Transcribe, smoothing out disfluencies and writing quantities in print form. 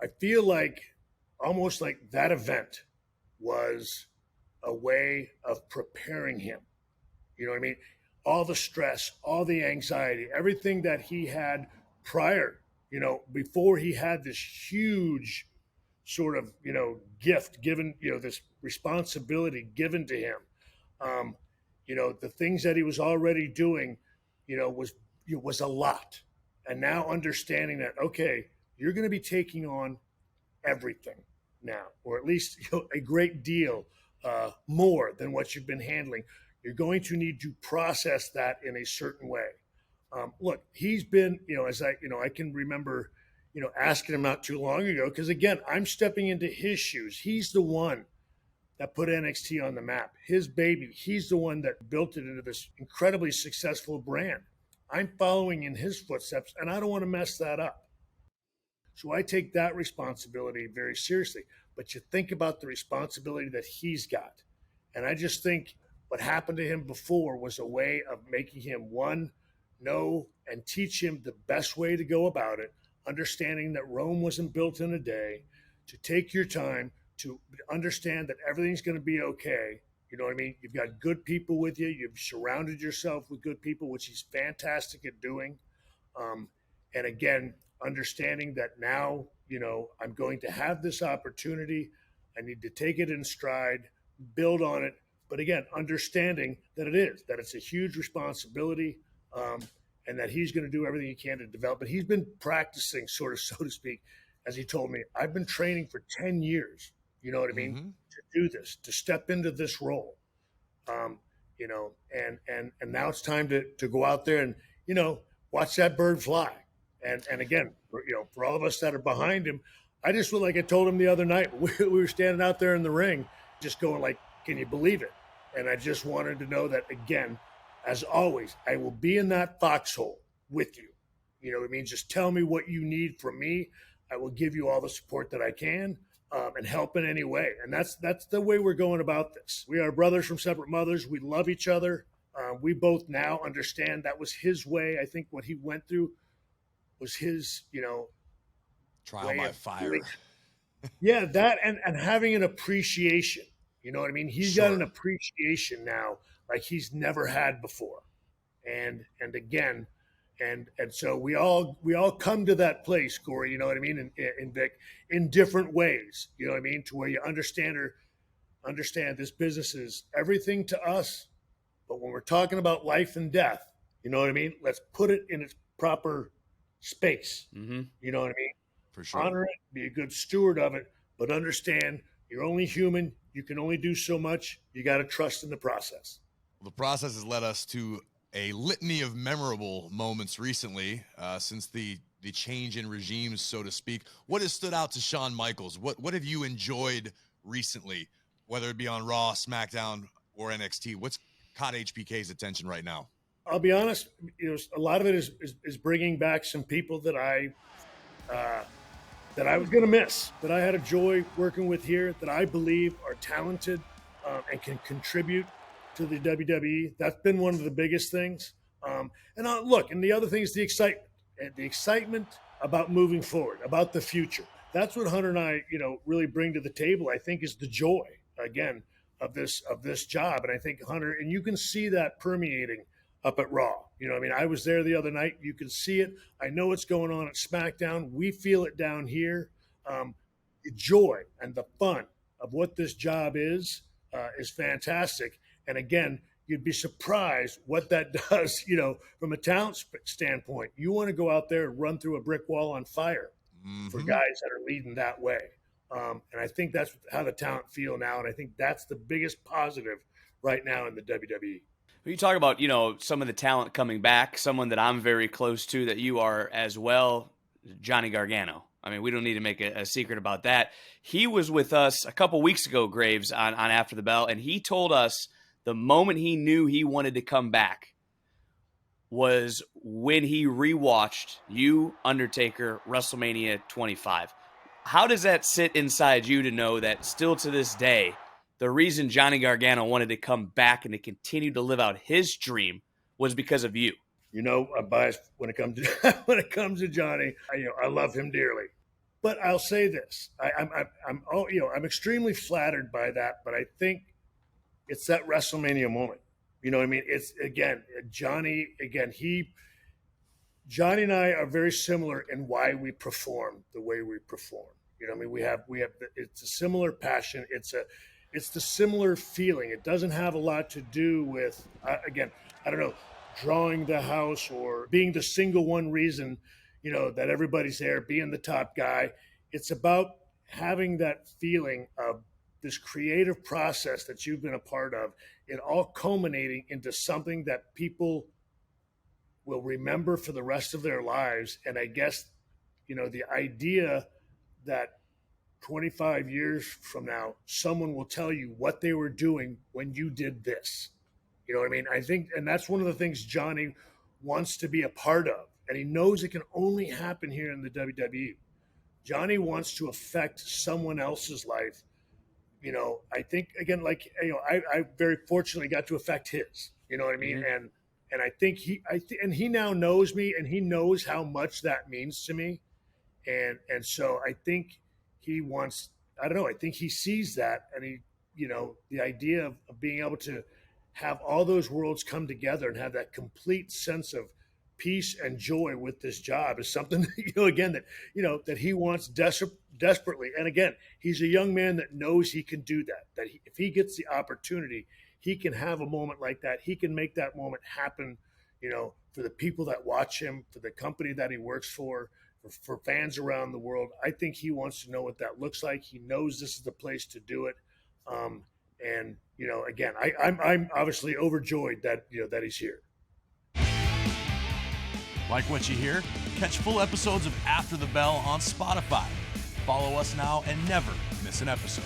I feel like almost like that event was a way of preparing him. You know what I mean? All the stress, all the anxiety, everything that he had prior, before he had this huge sort of, gift given, this responsibility given to him. Um, the things that he was already doing, was a lot. And now understanding that, okay, you're going to be taking on everything now, or at least a great deal more than what you've been handling. You're going to need to process that in a certain way. Look, he's been, as I can remember, asking him not too long ago, because again, I'm stepping into his shoes. He's the one that put NXT on the map. His baby. He's the one that built it into this incredibly successful brand. I'm following in his footsteps, and I don't want to mess that up. So I take that responsibility very seriously. But you think about the responsibility that he's got. And I just think what happened to him before was a way of making him, one, know and teach him the best way to go about it, understanding that Rome wasn't built in a day, to take your time, to understand that everything's going to be okay. You know what I mean? You've got good people with you. You've surrounded yourself with good people, which he's fantastic at doing. And again, understanding that now, I'm going to have this opportunity. I need to take it in stride, build on it. But again, understanding that it's a huge responsibility, and that he's going to do everything he can to develop. But he's been practicing, sort of, so to speak, as he told me, I've been training for 10 years, you know what I mean, to do this, to step into this role. And now it's time to go out there and, watch that bird fly. And again, for all of us that are behind him, I just feel like I told him the other night, we were standing out there in the ring, just going like, can you believe it? And I just wanted to know that, again, as always, I will be in that foxhole with you. You know what I mean? Just tell me what you need from me. I will give you all the support that I can, and help in any way. And that's the way we're going about this. We are brothers from separate mothers. We love each other. We both now understand that was his way. I think what he went through was his, trial by fire. Yeah, that and having an appreciation. You know what I mean? He's got an appreciation now like he's never had before. And again, and so we all come to that place, Corey, you know what I mean, in Vic, in different ways, you know what I mean, to where you understand this business is everything to us, but when we're talking about life and death, you know what I mean, let's put it in its proper space. Mm-hmm. You know what I mean? For sure. Honor it, be a good steward of it, but understand you're only human. You can only do so much. You got to trust in the process. Well, the process has led us to a litany of memorable moments recently, since the change in regimes, so to speak. What has stood out to Shawn Michaels? What have you enjoyed recently, whether it be on Raw, SmackDown, or NXT? What's caught HBK's attention right now? I'll be honest, a lot of it is bringing back some people that I was going to miss, that I had a joy working with here, that I believe are talented, and can contribute to the WWE. That's been one of the biggest things. Look, and the other thing is the excitement about moving forward, about the future. That's what Hunter and I, really bring to the table. I think is the joy, again, of this job. And I think Hunter, and you can see that permeating up at Raw. I was there the other night. You can see it. I know what's going on at SmackDown. We feel it down here. The joy and the fun of what this job is fantastic. And again, you'd be surprised what that does, from a talent standpoint. You want to go out there and run through a brick wall on fire for guys that are leading that way. And I think that's how the talent feel now. And I think that's the biggest positive right now in the WWE. You talk about, some of the talent coming back, someone that I'm very close to that you are as well, Johnny Gargano. I mean, we don't need to make a secret about that. He was with us a couple weeks ago, Graves, on After the Bell, and he told us the moment he knew he wanted to come back was when he rewatched you, Undertaker, WrestleMania 25. How does that sit inside you to know that still to this day, the reason Johnny Gargano wanted to come back and to continue to live out his dream was because of you? I'm biased when it comes to Johnny. I love him dearly. But I'll say this: I'm extremely flattered by that. But I think it's that WrestleMania moment. You know what I mean? It's again Johnny. Johnny and I are very similar in why we perform the way we perform. You know what I mean? We have it's a similar passion. It's the similar feeling. It doesn't have a lot to do with again. I don't know, drawing the house or being the single one reason, that everybody's there, being the top guy. It's about having that feeling of this creative process that you've been a part of, it all culminating into something that people will remember for the rest of their lives. And I guess, the idea that 25 years from now, someone will tell you what they were doing when you did this. You know what I mean? I think, and that's one of the things Johnny wants to be a part of. And he knows it can only happen here in the WWE. Johnny wants to affect someone else's life. I think, again, I very fortunately got to affect his, you know what I mean? Mm-hmm. And I think he now knows me, and he knows how much that means to me. And so I think he wants, I don't know, I think he sees that, and he, the idea of being able to have all those worlds come together and have that complete sense of peace and joy with this job is something that he wants desperately. And again, he's a young man that knows he can do that. If he gets the opportunity, he can have a moment like that. He can make that moment happen, for the people that watch him, for the company that he works for fans around the world. I think he wants to know what that looks like. He knows this is the place to do it. And again, I'm obviously overjoyed that that he's here. Like what you hear? Catch full episodes of After the Bell on Spotify. Follow us now and never miss an episode.